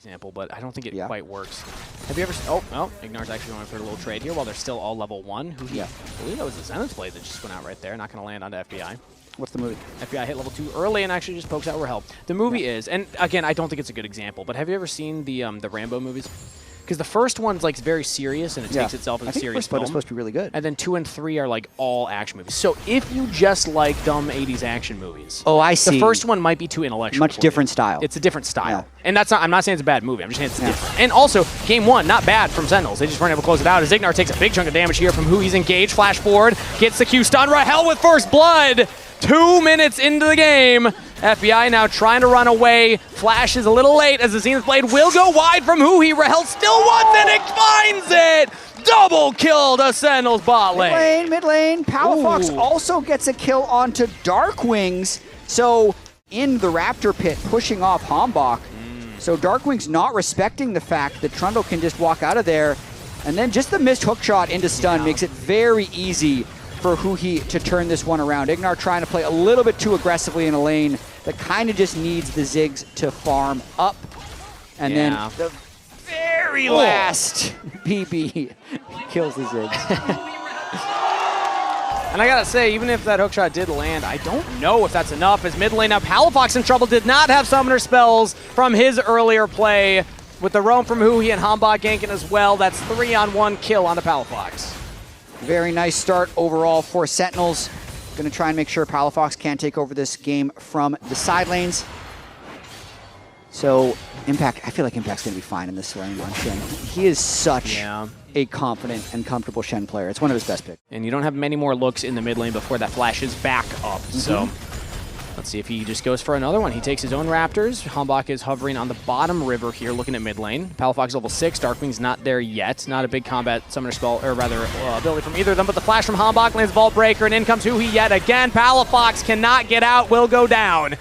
example, but I don't think it quite works. Have you ever... Oh, Ignar's actually going for a little trade here while they're still all level 1. I believe that was the Zenith blade that just went out right there. Not going to land onto FBI. What's the movie? FBI hit level 2 early and actually just pokes out Rahel. The movie is, and again, I don't think it's a good example, but have you ever seen the Rambo movies? Because the first one's like very serious and it takes itself as a serious film. It's supposed to be really good. And then 2 and 3 are like all action movies. So if you just like dumb 80s action movies, I see. The first one might be too intellectual. Much different style. It's a different style. And that's not, I'm not saying it's a bad movie. I'm just saying it's different. And also, game 1, not bad from Sentinels. They just weren't able to close it out as Ignar takes a big chunk of damage here from who he's engaged. Flash forward, gets the Q stun. Rahel with first blood. 2 minutes into the game. FBI now trying to run away. Flash is a little late as the Zenith Blade will go wide from Huhi. Rahel still wants it and finds it! Double kill to Sentinel's bot lane. Mid lane. Palafox also gets a kill onto Darkwings. So in the Raptor pit, pushing off Hambach. So Darkwings not respecting the fact that Trundle can just walk out of there. And then just the missed hook shot into stun makes it very easy for Huhi to turn this one around. Ignar trying to play a little bit too aggressively in a lane that kind of just needs the Ziggs to farm up. And then the very last BB kills the Ziggs. And I gotta say, even if that hookshot did land, I don't know if that's enough as mid lane now Palafox in trouble, did not have summoner spells from his earlier play with the roam from Huhi and Hambach ganking as well. That's 3-on-1 kill on the Palafox. Very nice start overall for Sentinels. Going to try and make sure Palafox can't take over this game from the side lanes. So Impact, I feel like Impact's going to be fine in this lane on Shen. He is such a confident and comfortable Shen player. It's one of his best picks. And you don't have many more looks in the mid lane before that flashes back up. So let's see if he just goes for another one. He takes his own Raptors. Hambach is hovering on the bottom river here, looking at mid lane. Palafox level 6. Darkwing's not there yet. Not a big combat summoner spell, or rather ability from either of them. But the flash from Hambach lands Vault Breaker, and in comes Huhi yet again. Palafox cannot get out, will go down.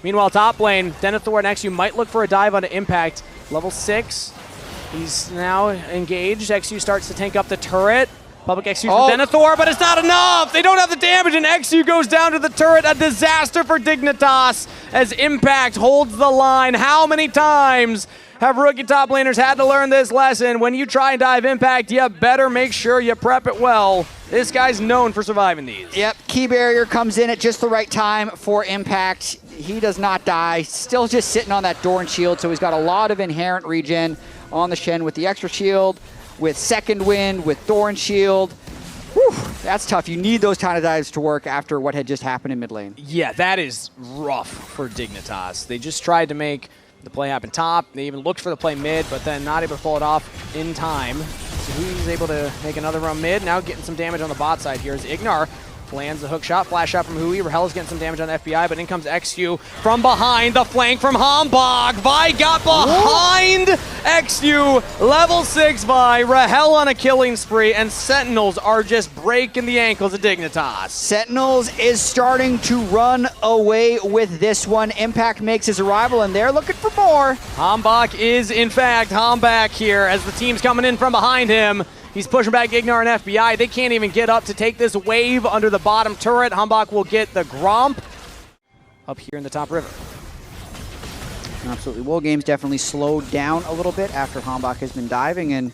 Meanwhile, top lane, Denethor next, you might look for a dive onto Impact. Level 6. He's now engaged. XU starts to tank up the turret. Public XU from Denethor, but it's not enough! They don't have the damage, and XU goes down to the turret. A disaster for Dignitas as Impact holds the line. How many times have rookie top laners had to learn this lesson? When you try and dive Impact, you better make sure you prep it well. This guy's known for surviving these. Yep, key barrier comes in at just the right time for Impact. He does not die. Still just sitting on that door and shield, so he's got a lot of inherent regen on the Shen with the extra shield, with second wind, with Thorn Shield. Whew, that's tough. You need those kind of dives to work after what had just happened in mid lane. Yeah, that is rough for Dignitas. They just tried to make the play happen top. They even looked for the play mid, but then not able to pull it off in time. So he's able to make another run mid. Now getting some damage on the bot side here as Ignar lands the hook shot, flash shot from Huhi. Rahel's getting some damage on the FBI, but in comes XU from behind, the flank from Hambach. Vi got behind XU, level 6 Vi. Rahel on a killing spree, and Sentinels are just breaking the ankles of Dignitas. Sentinels is starting to run away with this one. Impact makes his arrival, and they're looking for more. Hambach is, in fact, Hambach here as the team's coming in from behind him. He's pushing back Ignar and FBI. They can't even get up to take this wave under the bottom turret. Hambach will get the Gromp up here in the top river. Absolutely. Will Games definitely slowed down a little bit after Hambach has been diving, and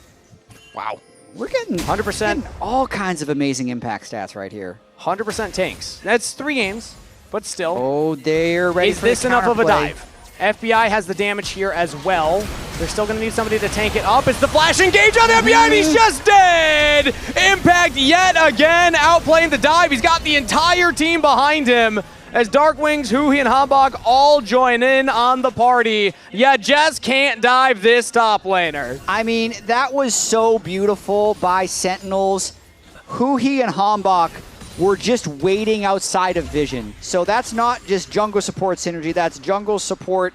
wow, we're getting 100% all kinds of amazing Impact stats right here. 100% tanks. That's 3 games, but still. Oh, they're ready for the Is this enough of a counterplay. dive? FBI has the damage here as well. They're still going to need somebody to tank it up. It's the flash engage on FBI, and he's just dead! Impact yet again outplaying the dive. He's got the entire team behind him as Darkwings, Huhi, and Hambach all join in on the party. You just can't dive this top laner. I mean, that was so beautiful by Sentinels. Huhi and Hambach were just waiting outside of vision. So that's not just jungle support synergy, that's jungle support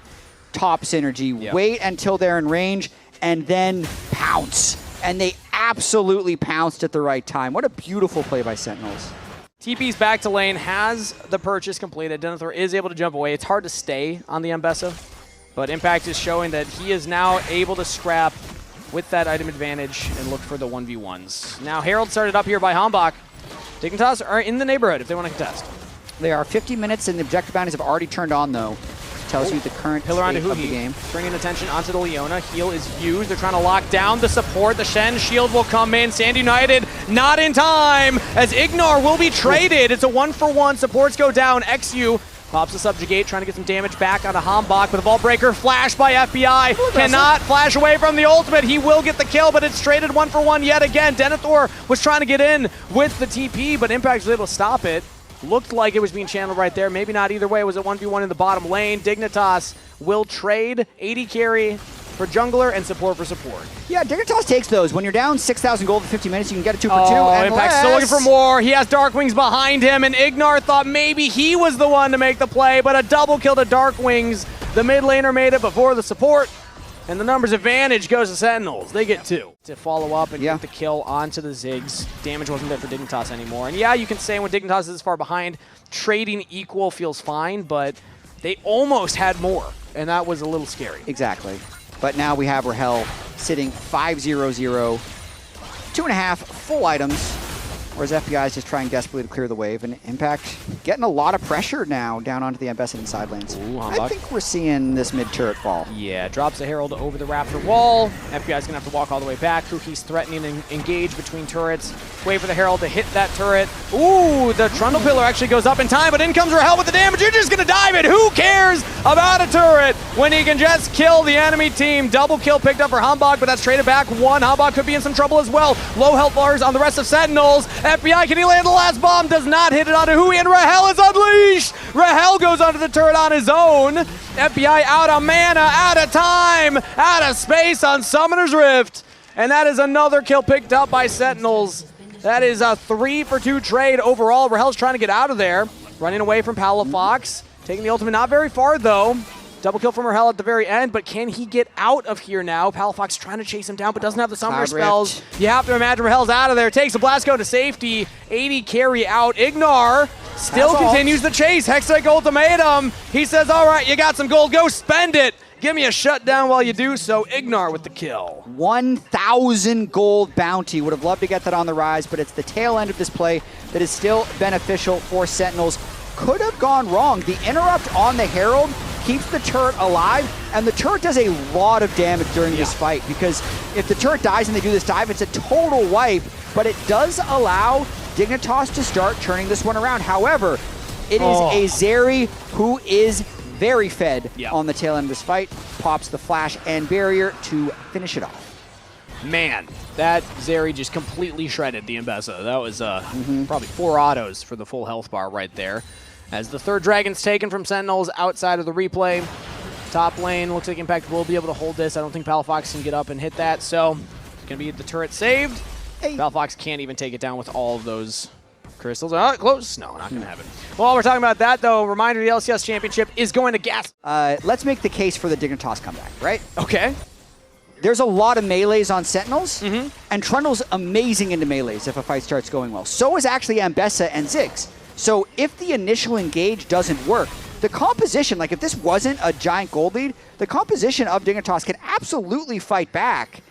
top synergy. Yep. Wait until they're in range and then pounce. And they absolutely pounced at the right time. What a beautiful play by Sentinels. TP's back to lane, has the purchase completed. Denethor is able to jump away. It's hard to stay on the Mbessa, but Impact is showing that he is now able to scrap with that item advantage and look for the 1v1s. Now Herald started up here by Hambach. Dignitas are in the neighborhood if they want to contest. They are 50 minutes and the objective bounties have already turned on though. tells you the current pillar onto state of the game. Bringing attention onto the Leona. Heal is used. They're trying to lock down the support. The Shen shield will come in. Sand United not in time as Ignar will be traded. It's a 1-for-1. Supports go down. XU pops the subjugate, trying to get some damage back onto Hambach, but the Vault Breaker flash by FBI. Cannot flash away from the ultimate. He will get the kill, but it's traded 1-for-1 yet again. Denethor was trying to get in with the TP, but Impact was able to stop it. Looked like it was being channeled right there. Maybe not either way. It was a 1v1 in the bottom lane. Dignitas will trade 80 carry for jungler and support for support. Yeah, Dignitas takes those. When you're down 6,000 gold in 50 minutes, you can get a 2-for-2. Oh, Impact's still looking for more. He has Darkwings behind him, and Ignar thought maybe he was the one to make the play, but a double kill to Darkwings. The mid laner made it before the support, and the numbers advantage goes to Sentinels. They get 2. To follow up and get the kill onto the Ziggs. Damage wasn't there for Dignitas anymore. And yeah, you can say when Dignitas is this far behind, trading equal feels fine, but they almost had more, and that was a little scary. Exactly. But now we have Rahel sitting 5-0-0, 2.5 full items, whereas FBI is just trying desperately to clear the wave, and Impact getting a lot of pressure now down onto the ambassador side lanes. Ooh, I think we're seeing this mid turret fall. Yeah, drops the Herald over the Raptor wall. FBI's gonna have to walk all the way back. Kuki's threatening and engage between turrets. Wait for the Herald to hit that turret. Ooh, the Trundle Pillar actually goes up in time, but in comes Rahel with the damage. You're just gonna dive it. Who cares about a turret when he can just kill the enemy team? Double kill picked up for Hambach, but that's traded back 1. Hambach could be in some trouble as well. Low health bars on the rest of Sentinels. FBI, can he land the last bomb? Does not hit it onto Hui, and Rahel is unleashed! Rahel goes onto the turret on his own. FBI out of mana, out of time, out of space on Summoner's Rift. And that is another kill picked up by Sentinels. That is a 3-for-2 trade overall. Rahel's trying to get out of there. Running away from Palafox. Taking the ultimate not very far though. Double kill from Rahel at the very end, but can he get out of here now? Palafox trying to chase him down, but doesn't have the summoner spells. You have to imagine Rahel's out of there. Takes a Blasco to safety. 80 carry out. Ignar still continues the chase. Hextech ultimatum. He says, all right, you got some gold, go spend it. Give me a shutdown while you do so. Ignar with the kill. 1,000 gold bounty. Would have loved to get that on the rise, but it's the tail end of this play that is still beneficial for Sentinels. Could have gone wrong. The interrupt on the Herald keeps the turret alive, and the turret does a lot of damage during this fight, because if the turret dies and they do this dive, it's a total wipe, but it does allow Dignitas to start turning this one around. However, it is a Zeri who is very fed on the tail end of this fight, pops the flash and barrier to finish it off. Man, that Zeri just completely shredded the Mbessa. That was probably 4 autos for the full health bar right there. As the third dragon's taken from Sentinels outside of the replay. Top lane, looks like Impact will be able to hold this. I don't think Palafox can get up and hit that, so it's going to be the turret saved. Palafox can't even take it down with all of those crystals. Oh, close. No, not going to happen. While we're talking about that, though, reminder, the LCS Championship is going to gas. Let's make the case for the Dignitas comeback, right? Okay. There's a lot of melees on Sentinels, and Trundle's amazing into melees if a fight starts going well. So is actually Ambessa and Ziggs. So if the initial engage doesn't work, the composition, like if this wasn't a giant gold lead, the composition of Dignitas can absolutely fight back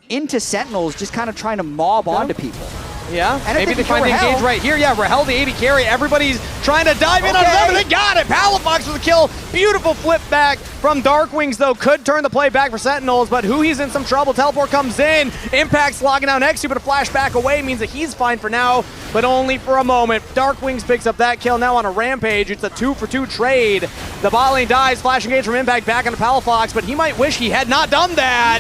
into Sentinels, just kind of trying to mob onto people. Yeah, and maybe they find the engage right here. Yeah, Rahel, the 80 carry. Everybody's trying to dive in on them, and they got it. Palafox with a kill. Beautiful flip back from Darkwings, though. Could turn the play back for Sentinels, but Hui's in some trouble. Teleport comes in. Impact's logging down next to, but a flash back away means that he's fine for now, but only for a moment. Darkwings picks up that kill now on a rampage. It's a 2-for-2 trade. The bot lane dies. Flash engage from Impact back onto Palafox, but he might wish he had not done that,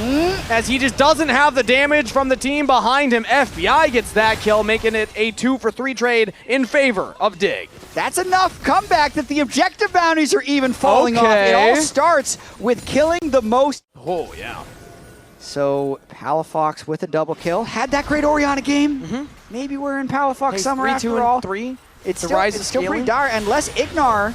as he just doesn't have the damage from the team behind him. FBI gets that kill, making it a 2-for-3 trade in favor of DIG. That's enough comeback that the objective bounties are even falling off. It all starts with killing the most. Oh, yeah. So Palafox with a double kill. Had that great Orianna game. Maybe we're in Palafox somewhere after all. 3. It's still pretty dire, unless Ignar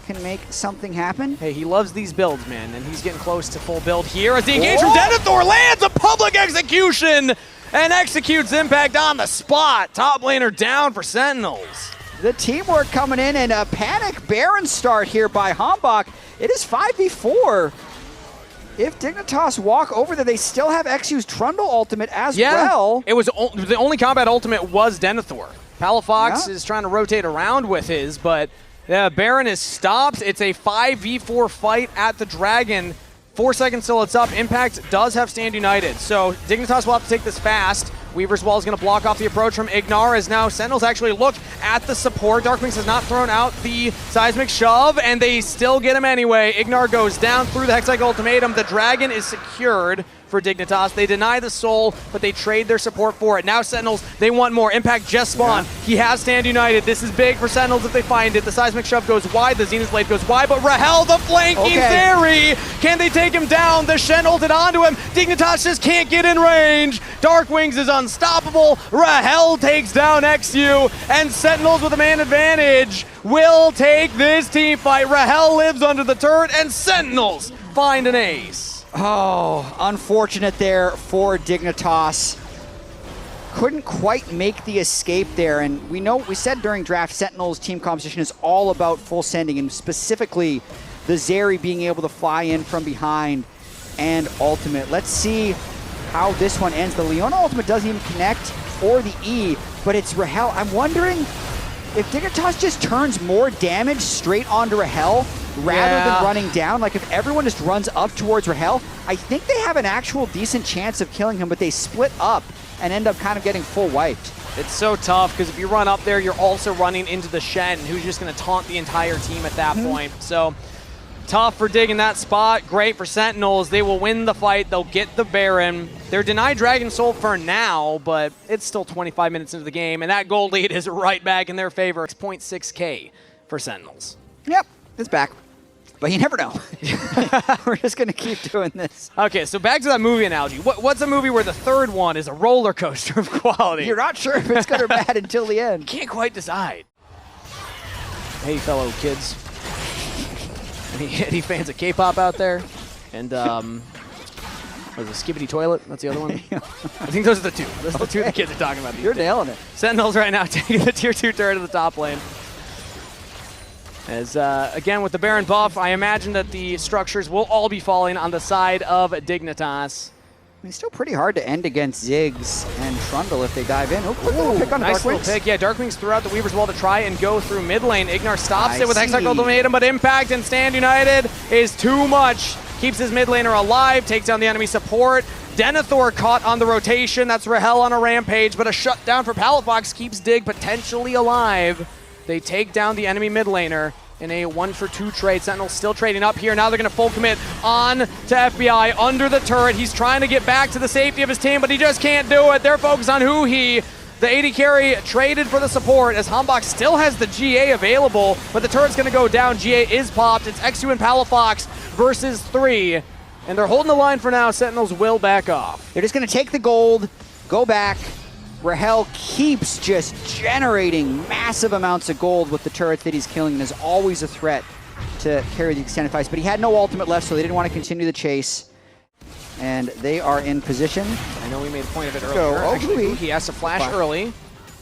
can make something happen. Hey, he loves these builds, man, and he's getting close to full build here as the engage from Denethor lands a public execution and executes Impact on the spot. Top laner down for Sentinels. The teamwork coming in, and a panic Baron start here by Hambach. It is 5v4. If Dignitas walk over there, they still have XU's Trundle ultimate as well. It was the only combat ultimate was Denethor. Palafox is trying to rotate around with his, but Yeah, Baron is stopped. It's a 5v4 fight at the Dragon. 4 seconds till it's up. Impact does have Stand United, so Dignitas will have to take this fast. Weaver's Wall is going to block off the approach from Ignar, as now Sentinels actually look at the support. Darkwings has not thrown out the seismic shove, and they still get him anyway. Ignar goes down through the Hextech Ultimatum. The Dragon is secured for Dignitas. They deny the soul, but they trade their support for it. Now Sentinels, they want more. Impact just spawned. Yeah. He has Stand United. This is big for Sentinels if they find it. The seismic shove goes wide. The Zenith Blade goes wide, but Rahel, the flanking theory. Can they take him down? The Shen ulted onto him. Dignitas just can't get in range. Darkwings is unstoppable. Rahel takes down XU, and Sentinels with a man advantage will take this team fight. Rahel lives under the turret, and Sentinels find an ace. Oh, unfortunate there for Dignitas. Couldn't quite make the escape there, and we said during draft, Sentinels team composition is all about full sending, and specifically the Zeri being able to fly in from behind and ultimate. Let's see how this one ends. The LYON ultimate doesn't even connect, or the E, but it's Rahel. I'm wondering if Dignitas just turns more damage straight onto Rahel rather than running down. Like if everyone just runs up towards Rahel, I think they have an actual decent chance of killing him, but they split up and end up kind of getting full wiped. It's so tough because if you run up there, you're also running into the Shen, who's just going to taunt the entire team at that point. So tough for Dig in that spot. Great for Sentinels. They will win the fight. They'll get the Baron. They're denied Dragon Soul for now, but it's still 25 minutes into the game, and that gold lead is right back in their favor. It's 0.6K for Sentinels. Yep, it's back. But you never know. We're just going to keep doing this. Okay, so back to that movie analogy. What's a movie where the third one is a roller coaster of quality? You're not sure if it's good or bad until the end. Can't quite decide. Hey, fellow kids. Any fans of K-pop out there? And, what is it, Skibbity Toilet? That's the other one? I think those are the two. Those are the two the kids are talking about. You're nailing it. Sentinels right now taking the tier 2 turret of the top lane. As, again, with the Baron buff, I imagine that the structures will all be falling on the side of Dignitas. I mean, it's still pretty hard to end against Ziggs and Trundle if they dive in. Oh, quick little pick on nice little pick. Yeah, Darkwings threw out the Weaver's Wall to try and go through mid lane. Ignar stops it with Hextech Ultimatum, but Impact and Stand United is too much. Keeps his mid laner alive, takes down the enemy support. Denethor caught on the rotation. That's Rahel on a rampage, but a shutdown for Palafox keeps Dig potentially alive. They take down the enemy mid laner in a 1-for-2 trade. Sentinels still trading up here. Now they're going to full commit on to FBI under the turret. He's trying to get back to the safety of his team, but he just can't do it. They're focused on Huhi. The AD carry traded for the support as Hambach still has the GA available, but the turret's going to go down. GA is popped. It's XU and Palafox versus 3, and they're holding the line for now. Sentinels will back off. They're just going to take the gold, go back. Rahel keeps just generating massive amounts of gold with the turrets that he's killing, and is always a threat to carry the extended fights. But he had no ultimate left, so they didn't want to continue the chase. And they are in position. I know we made a point of it earlier. Actually, he has to flash early.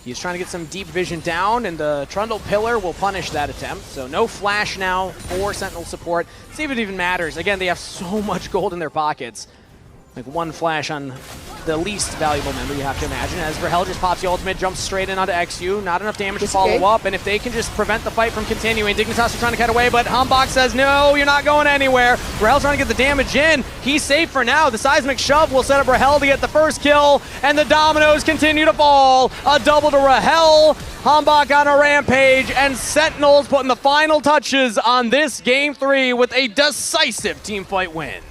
He's trying to get some deep vision down, and the Trundle Pillar will punish that attempt. So no flash now for Sentinel support. See if it even matters. Again, they have so much gold in their pockets. Like one flash on the least valuable member, you have to imagine. As Rahel just pops the ultimate, jumps straight in onto XU. Not enough damage to follow up, and if they can just prevent the fight from continuing, Dignitas are trying to cut away, but Hambach says, no, you're not going anywhere. Rahel's trying to get the damage in. He's safe for now. The seismic shove will set up Rahel to get the first kill, and the dominoes continue to fall. A double to Rahel. Hambach on a rampage, and Sentinels putting the final touches on this Game 3 with a decisive teamfight win.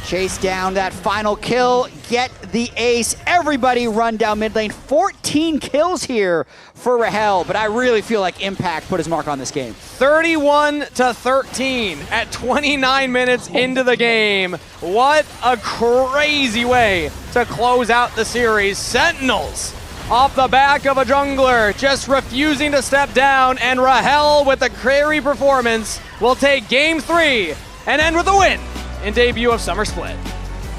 Chase down that final kill, get the ace. Everybody run down mid lane. 14 kills here for Rahel, but I really feel like Impact put his mark on this game. 31-13 at 29 minutes into the game. What a crazy way to close out the series. Sentinels off the back of a jungler, just refusing to step down, and Rahel with a carry performance will take Game 3 and end with a win in debut of Summer Split.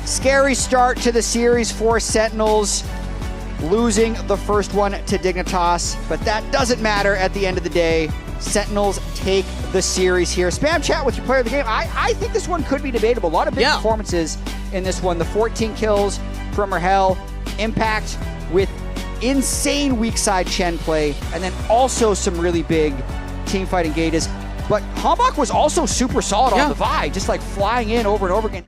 Scary start to the series for Sentinels, losing the first one to Dignitas, but that doesn't matter at the end of the day. Sentinels take the series here. Spam chat with your player of the game. I think this one could be debatable. A lot of big performances in this one. The 14 kills from Rahel, Impact with insane weak side Chen play, and then also some really big teamfight engages. But Hambach was also super solid Yeah. on the Vi, just like flying in over and over again.